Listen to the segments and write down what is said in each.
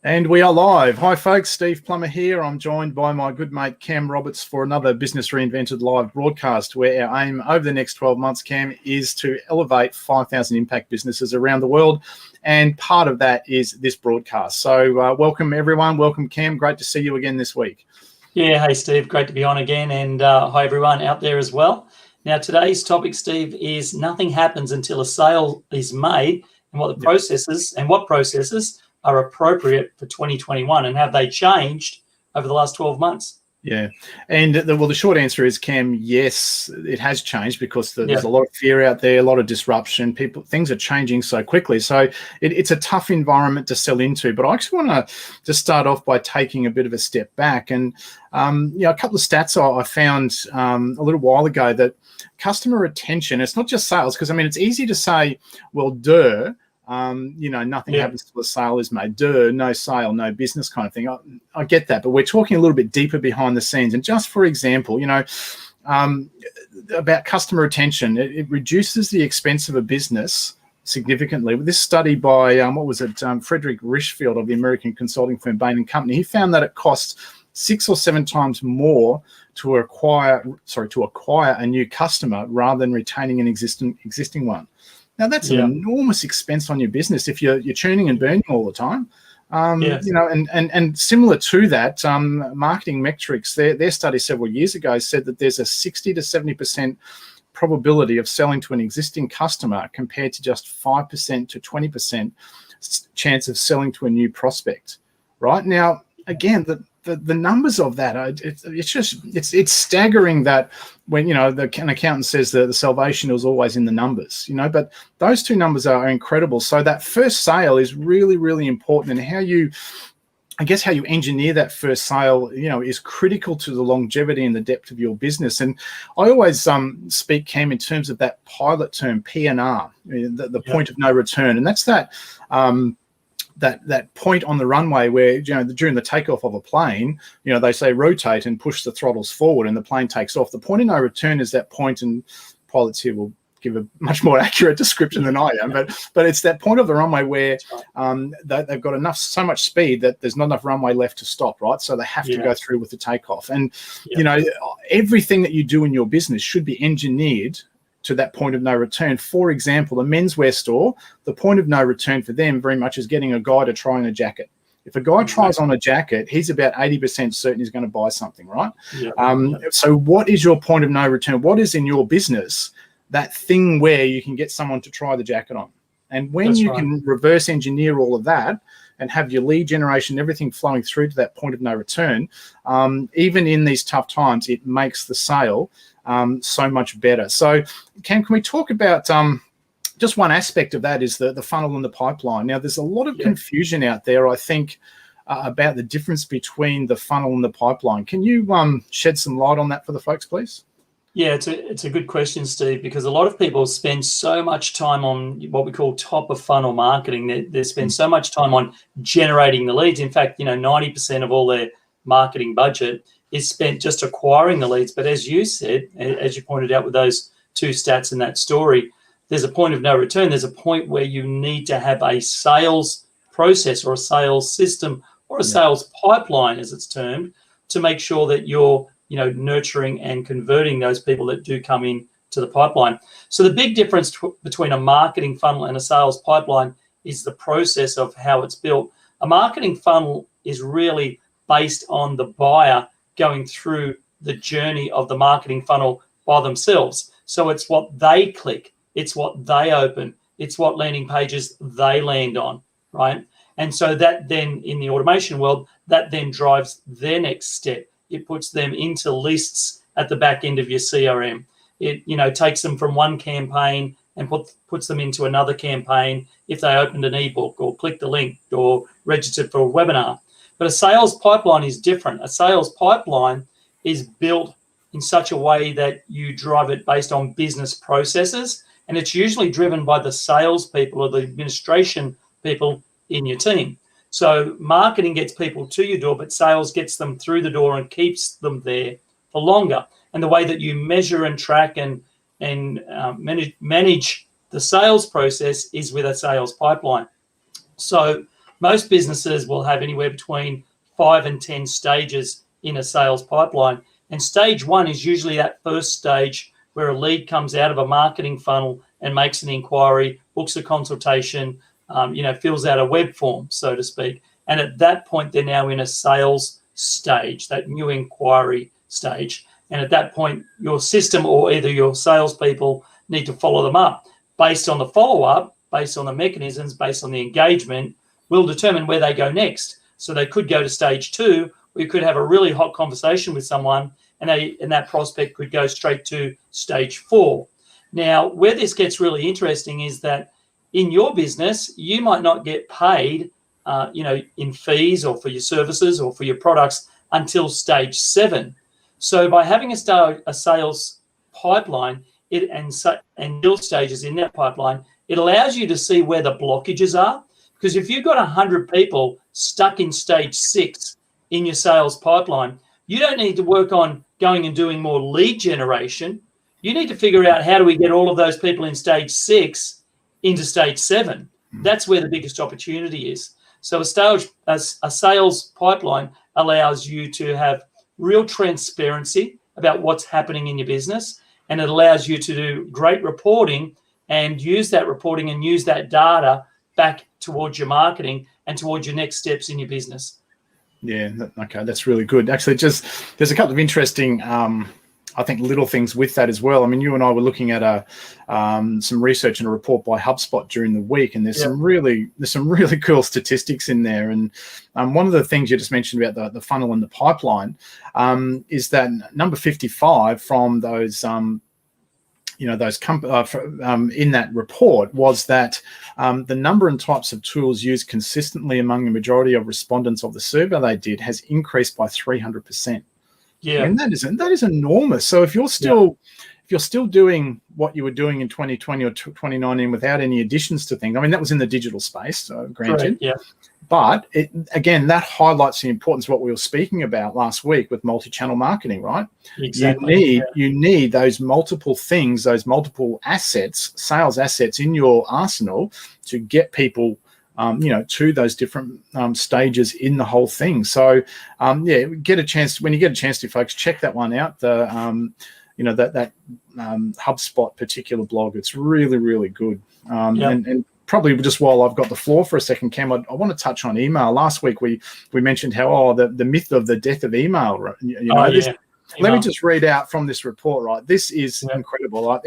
And we are live. Hi folks, Steve Plummer here. I'm joined by my good mate Cam Roberts for another Business Reinvented live broadcast where our aim over the next 12 months, Cam, is to elevate 5,000 impact businesses around the world. And part of that is this broadcast. So welcome everyone. Welcome Cam. Great to see you again this week. Yeah, hey Steve, great to be on again. And hi everyone out there as well. Now today's topic, Steve, is nothing happens until a sale is made and what processes are appropriate for 2021 and have they changed over the last 12 months? Yeah. And the short answer is, Cam, yes, it has changed because there's a lot of fear out there, a lot of disruption. Things are changing so quickly. So it's a tough environment to sell into. But I actually want to just start off by taking a bit of a step back. And, a couple of stats I found a little while ago that customer retention, it's not just sales, because, it's easy to say, well, nothing happens till a sale is made. No sale, no business kind of thing. I get that, but we're talking a little bit deeper behind the scenes. And just for example, about customer retention, it reduces the expense of a business significantly. With this study by, Frederick Richfield of the American consulting firm Bain & Company, he found that it costs 6 or 7 times more to acquire a new customer rather than retaining an existing one. Now that's an enormous expense on your business if you're churning and burning all the time. And similar to that, Marketing Metrics, their study several years ago said that there's a 60 to 70% probability of selling to an existing customer compared to just 5% to 20% chance of selling to a new prospect. Right now, again, the numbers of that it's staggering that when an accountant says that the salvation is always in the numbers, but those two numbers are incredible. So that first sale is really, really important, and how you engineer that first sale, is critical to the longevity and the depth of your business. And I always speak, Cam, in terms of that pilot term, PNR, the point of no return, and that's that. That point on the runway where, during the takeoff of a plane, they say rotate and push the throttles forward and the plane takes off. The point of no return is that point, and pilots here will give a much more accurate description than I am, but it's that point of the runway where they've got so much speed that there's not enough runway left to stop, right? So they have to go through with the takeoff. And, everything that you do in your business should be engineered to that point of no return. For example, a menswear store, the point of no return for them very much is getting a guy to try on a jacket. If a guy tries on a jacket, he's about 80% certain he's going to buy something, right? So what is your point of no return? What is in your business that thing where you can get someone to try the jacket on? And when can reverse engineer all of that and have your lead generation, everything flowing through to that point of no return, even in these tough times, it makes the sale so much better. So, Cam, can we talk about just one aspect of that is the funnel and the pipeline? Now, there's a lot of confusion out there, I think, about the difference between the funnel and the pipeline. Can you shed some light on that for the folks, please? Yeah, it's a good question, Steve, because a lot of people spend so much time on what we call top of funnel marketing. They spend so much time on generating the leads. In fact, 90% of all their marketing budget is spent just acquiring the leads. But as you said, as you pointed out with those two stats in that story, there's a point of no return. There's a point where you need to have a sales process or a sales system or a sales pipeline, as it's termed, to make sure that you're nurturing and converting those people that do come in to the pipeline. So the big difference between a marketing funnel and a sales pipeline is the process of how it's built. A marketing funnel is really based on the buyer going through the journey of the marketing funnel by themselves. So it's what they click, it's what they open, it's what landing pages they land on, right? And so that then, in the automation world, that then drives their next step. It puts them into lists at the back end of your CRM. It takes them from one campaign and puts them into another campaign if they opened an ebook or clicked a link or registered for a webinar. But a sales pipeline is different. A sales pipeline is built in such a way that you drive it based on business processes, and it's usually driven by the sales people or the administration people in your team. So marketing gets people to your door, but sales gets them through the door and keeps them there for longer. And the way that you measure and track and manage the sales process is with a sales pipeline. So Most businesses will have anywhere between 5 and 10 stages in a sales pipeline. And stage 1 is usually that first stage where a lead comes out of a marketing funnel and makes an inquiry, books a consultation, fills out a web form, so to speak. And at that point, they're now in a sales stage, that new inquiry stage. And at that point, your system or either your salespeople need to follow them up. Based on the follow-up, based on the mechanisms, based on the engagement, will determine where they go next. So they could go to stage 2, where you could have a really hot conversation with someone, and that prospect could go straight to stage 4. Now, where this gets really interesting is that in your business, you might not get paid, in fees or for your services or for your products until stage 7. So by having a sales pipeline and build stages in that pipeline, it allows you to see where the blockages are. Because if you've got 100 people stuck in stage 6 in your sales pipeline, you don't need to work on going and doing more lead generation. You need to figure out, how do we get all of those people in stage 6 into stage 7? That's where the biggest opportunity is. So a sales pipeline allows you to have real transparency about what's happening in your business, and it allows you to do great reporting and use that reporting and use that data back towards your marketing and towards your next steps in your business. Yeah, okay, that's really good. Actually, there's a couple of interesting, I think, little things with that as well. I mean, you and I were looking at some research and a report by HubSpot during the week, and there's some really cool statistics in there. And one of the things you just mentioned about the funnel and the pipeline is that number 55 from those in that report was that the number and types of tools used consistently among the majority of respondents of the survey they did has increased by 300%. Yeah, I mean, that is enormous. So if you're still doing what you were doing in 2020 or 2019 without any additions to things, I mean, that was in the digital space, granted. Correct, yeah. But again, that highlights the importance of what we were speaking about last week with multi-channel marketing, right? Exactly. You need those multiple things, those multiple assets, sales assets in your arsenal to get people, to those different stages in the whole thing. So, when you get a chance to, folks, check that one out. The that HubSpot particular blog. It's really, really good. And probably just while I've got the floor for a second, Cam, I want to touch on email. Last week we mentioned how the myth of the death of email. Let me just read out from this report. Right, this is incredible. Right?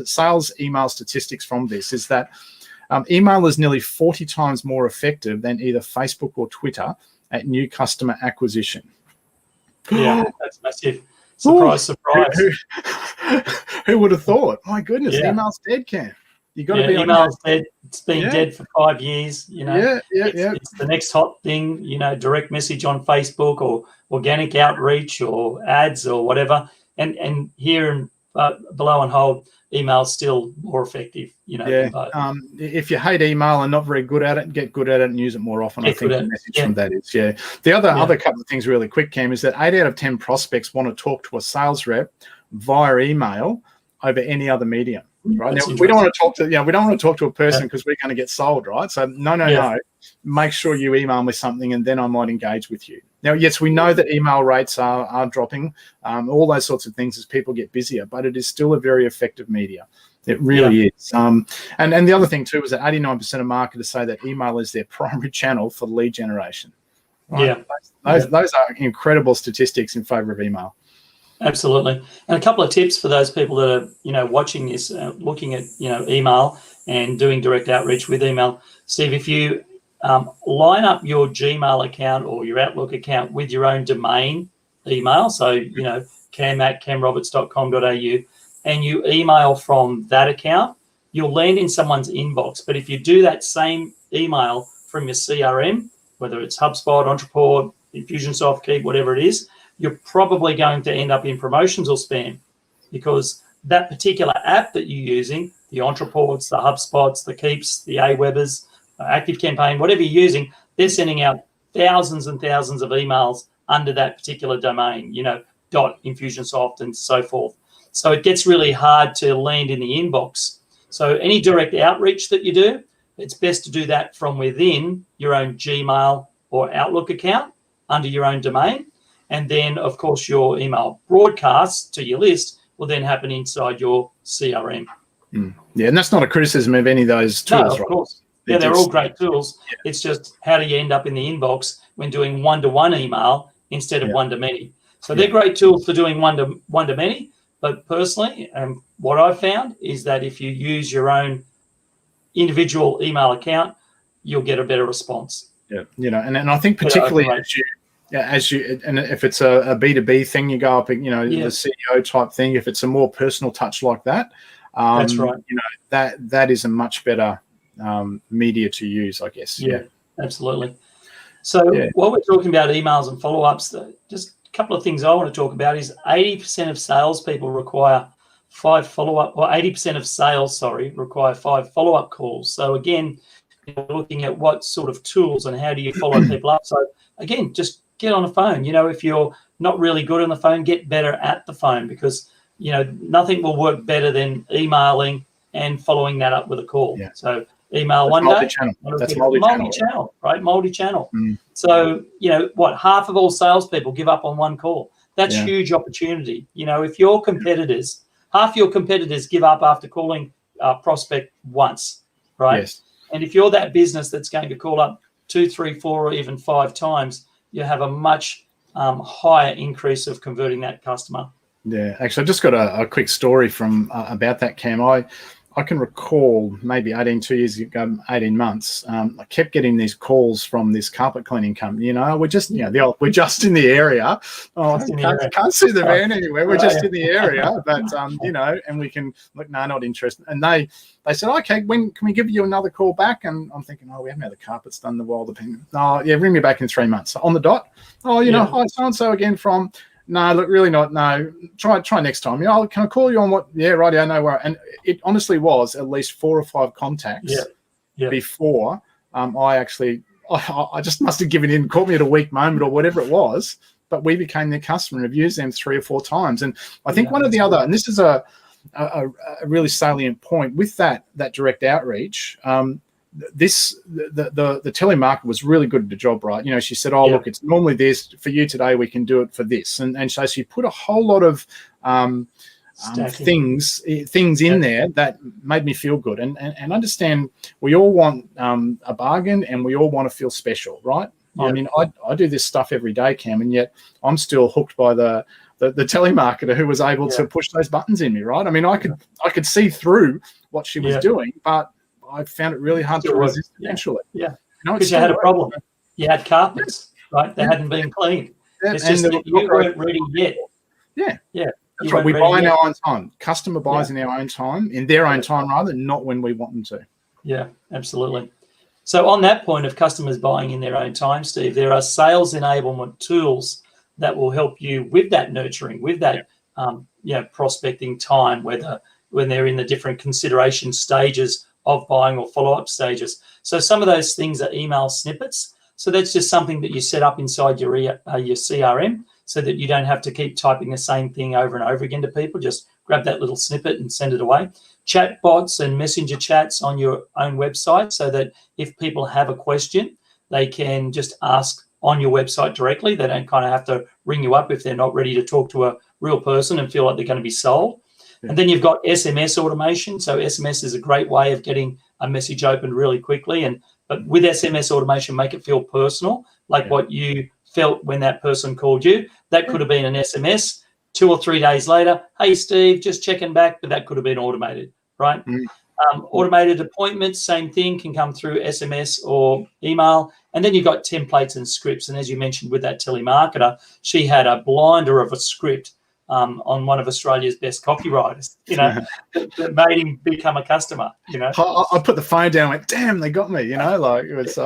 Sales email statistics from this is that email is nearly 40 times more effective than either Facebook or Twitter at new customer acquisition. Yeah, that's massive. Surprise. Who would have thought? My goodness, email's dead, Cam. You got to be email's dead. It's been dead for 5 years. It's the next hot thing. Direct message on Facebook or organic outreach or ads or whatever. And here and below on hold, email's still more effective. If you hate email and not very good at it, get good at it and use it more often. I think the message from that is The other couple of things really quick, Cam, is that 8 out of 10 prospects want to talk to a sales rep via email over any other medium. Right now, we don't want to talk to a person because we're going to get sold, right? So no. Make sure you email me something, and then I might engage with you. Now, yes, we know that email rates are dropping, all those sorts of things as people get busier, but it is still a very effective media. It really is. And the other thing too is that 89% of marketers say that email is their primary channel for lead generation. Right? Those are incredible statistics in favor of email. Absolutely. And a couple of tips for those people that are, watching this, looking at, email and doing direct outreach with email. Steve, if you line up your Gmail account or your Outlook account with your own domain email, so, cam@camroberts.com.au, and you email from that account, you'll land in someone's inbox. But if you do that same email from your CRM, whether it's HubSpot, Entreport, Infusionsoft, Keep, whatever it is, you're probably going to end up in promotions or spam, because that particular app that you're using, the Entreports, the HubSpots, the Keeps, the AWebers, ActiveCampaign, whatever you're using, they're sending out thousands and thousands of emails under that particular domain, .Infusionsoft and so forth. So it gets really hard to land in the inbox. So any direct outreach that you do, it's best to do that from within your own Gmail or Outlook account under your own domain. And then, of course, your email broadcasts to your list will then happen inside your CRM. Yeah, and that's not a criticism of any of those tools, no, of course. Yeah, they're all great tools. Yeah. It's just, how do you end up in the inbox when doing one-to-one email instead of one-to-many? So they're great tools for doing one-to-many. But personally, what I've found is that if you use your own individual email account, you'll get a better response. Yeah, and I think particularly as you, and if it's a B2B thing, you go up, the CEO type thing. If it's a more personal touch like that, that's right. That is a much better media to use, I guess. Yeah, absolutely. So while we're talking about emails and follow-ups, just a couple of things I want to talk about is 80% of salespeople require 5 follow-up, or 80% of sales, require 5 follow-up calls. So again, you're looking at what sort of tools and how do you follow people up. So again, just get on the phone. If you're not really good on the phone, get better at the phone, because nothing will work better than emailing and following that up with a call. Yeah. So email one day. That's multi-channel, right? Multi-channel. So, half of all salespeople give up on one call. That's huge opportunity. If your competitors, half your competitors give up after calling a prospect once, right? Yes. And if you're that business that's going to call up 2, 3, 4, or even 5 times, you have a much higher increase of converting that customer. Yeah, actually, I just got a quick story from about that, Cam. I can recall maybe 2 years ago, 18 months, I kept getting these calls from this carpet cleaning company. We're just, we're just in the area. Oh, can't see the van anywhere. We're just in the area, but, and we can look, no, not interested. And they said, okay, when can we give you another call back? And I'm thinking, we haven't had the carpets done in the wild opinion. Oh, yeah, ring me back in 3 months. On the dot. Oh, hi, so-and-so again from... No, look, really not. No, try next time. Can I call you on what? Yeah, right. I know where. And it honestly was at least 4 or 5 contacts before I just must have given in, caught me at a weak moment or whatever it was. But we became their customer and have used them 3 or 4 times. And I think one of the other, and this is a really salient point with that direct outreach. The telemarketer was really good at the job, right? She said, look, it's normally this for you today. We can do it for this. And so she put a whole lot of things in there that made me feel good and understand we all want a bargain and we all want to feel special, right? Yep. I mean, I do this stuff every day, Cam, and yet I'm still hooked by the telemarketer who was able to push those buttons in me, right? I mean, I could see through what she was doing, but I found it really hard to resist eventually. Yeah, because you had a problem. You had carpets, right? They hadn't been cleaned. It's just that you weren't ready yet. Yeah. That's You right. We buy in our own time. Customer buys in our own time, in their own time rather, not when we want them to. Yeah, absolutely. So on that point of customers buying in their own time, Steve, there are sales enablement tools that will help you with that nurturing, with that prospecting time, whether when they're in the different consideration stages of buying or follow-up stages. So some of those things are email snippets. So that's just something that you set up inside your CRM so that you don't have to keep typing the same thing over and over again to people. Just grab that little snippet and send it away. Chat bots and messenger chats on your own website so that if people have a question, they can just ask on your website directly. They don't kind of have to ring you up if they're not ready to talk to a real person and feel like they're going to be sold. And then you've got SMS automation. So SMS is a great way of getting a message opened really quickly. But with SMS automation, make it feel personal, like what you felt when that person called you. That could have been an SMS. 2 or 3 days later, hey, Steve, just checking back, but that could have been automated, right? Automated appointments, same thing, can come through SMS or email. And then you've got templates and scripts. And as you mentioned with that telemarketer, she had a blinder of a script on one of Australia's best copywriters, that made him become a customer, I put the phone down and went, damn, they got me, like it was,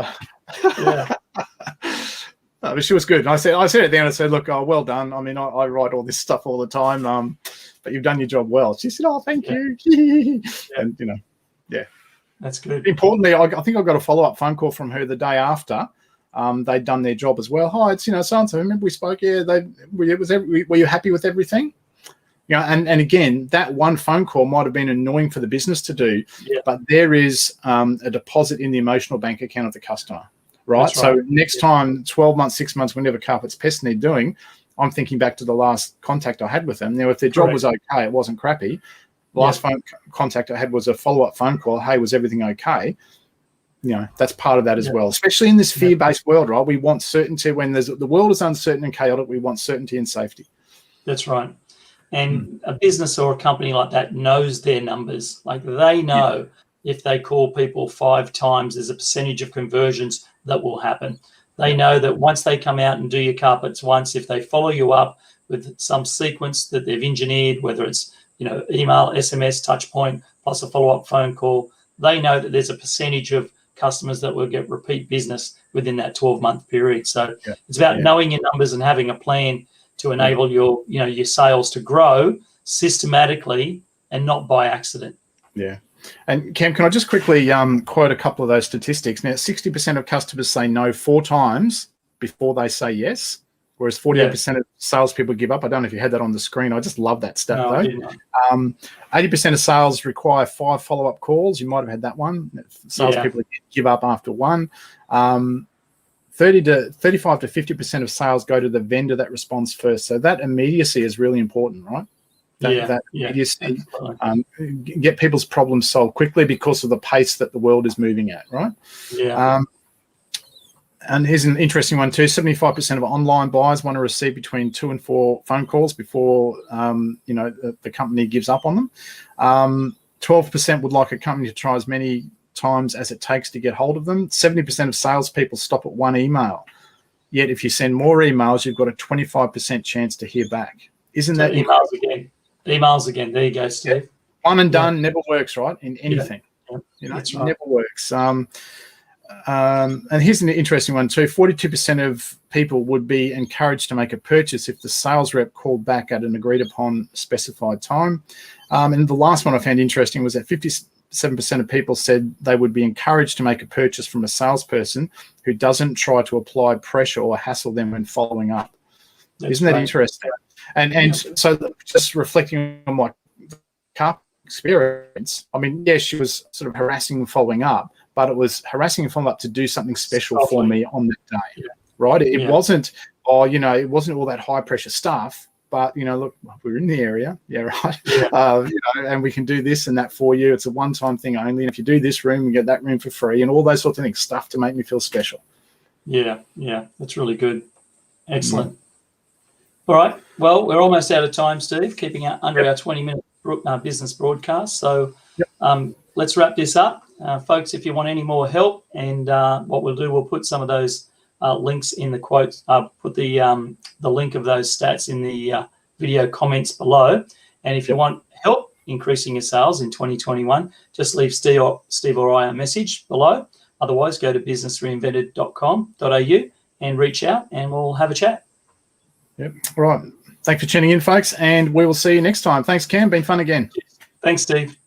but she was good. And I said at the end, I said, look, well done. I mean, I write all this stuff all the time, but you've done your job well. She said, thank you. And, that's good. Importantly, I think I got a follow-up phone call from her the day after. They'd done their job as well. Hi, it's so-and-so. Remember we spoke? Yeah, were you happy with everything? You know, and again, that one phone call might have been annoying for the business to do, but there is a deposit in the emotional bank account of the customer, right? Right. So next time, 12 months, 6 months, whenever carpets pest need doing, I'm thinking back to the last contact I had with them. Now, if their job was okay, it wasn't crappy. The last phone contact I had was a follow-up phone call. Hey, was everything okay? You know, that's part of that as well, especially in this fear-based world, right? We want certainty. When the world is uncertain and chaotic, we want certainty and safety. That's right. And a business or a company like that knows their numbers. Like, they know if they call people 5 times, there's a percentage of conversions that will happen. They know that once they come out and do your carpets once, if they follow you up with some sequence that they've engineered, whether it's, you know, email, SMS, touch point, plus a follow-up phone call, they know that there's a percentage of customers that will get repeat business within that 12-month period. So it's about knowing your numbers and having a plan to enable your, you know, your sales to grow systematically and not by accident. Yeah. And Cam, can I just quickly quote a couple of those statistics? Now, 60% of customers say no 4 times before they say yes, whereas 48% of salespeople give up. I don't know if you had that on the screen. I just love that stat, though. 80% of sales require 5 follow-up calls. You might have had that one. Salespeople give up after 1. 35 to 50% of sales go to the vendor that responds first. So that immediacy is really important, right? That immediacy, get people's problems solved quickly because of the pace that the world is moving at, right? And here's an interesting one too. 75% of online buyers want to receive between 2 and 4 phone calls before you know, the company gives up on them. 12% would like a company to try as many times as it takes to get hold of them. 70% of salespeople stop at 1 email. Yet if you send more emails, you've got a 25% chance to hear back. Isn't that emails again? Emails again. There you go, Steve. One and done never works, right? In anything, you know, it never works. And here's an interesting one too. 42% of people would be encouraged to make a purchase if the sales rep called back at an agreed upon specified time. And the last one I found interesting was that 57% of people said they would be encouraged to make a purchase from a salesperson who doesn't try to apply pressure or hassle them when following up. Isn't that interesting? And so just reflecting on my carpet experience, I mean, yes, she was sort of harassing and following up, but it was harassing and following up to do something special for me on that day, right? It wasn't, you know, it wasn't all that high pressure stuff, but, you know, look, we're in the area, right? You know, and we can do this and that for you. It's a one-time thing only. And if you do this room, you get that room for free and all those sorts of things, stuff to make me feel special. Yeah, that's really good. Excellent. All right. Well, we're almost out of time, Steve, keeping under our 20-minute business broadcast. So let's wrap this up. Folks, if you want any more help, and what we'll do, we'll put some of those links in the quotes, put the link of those stats in the video comments below. And if you want help increasing your sales in 2021, just leave Steve or I a message below. Otherwise, go to businessreinvented.com.au and reach out and we'll have a chat. All right. Thanks for tuning in, folks, and we will see you next time. Thanks, Cam. Been fun again. Thanks, Steve.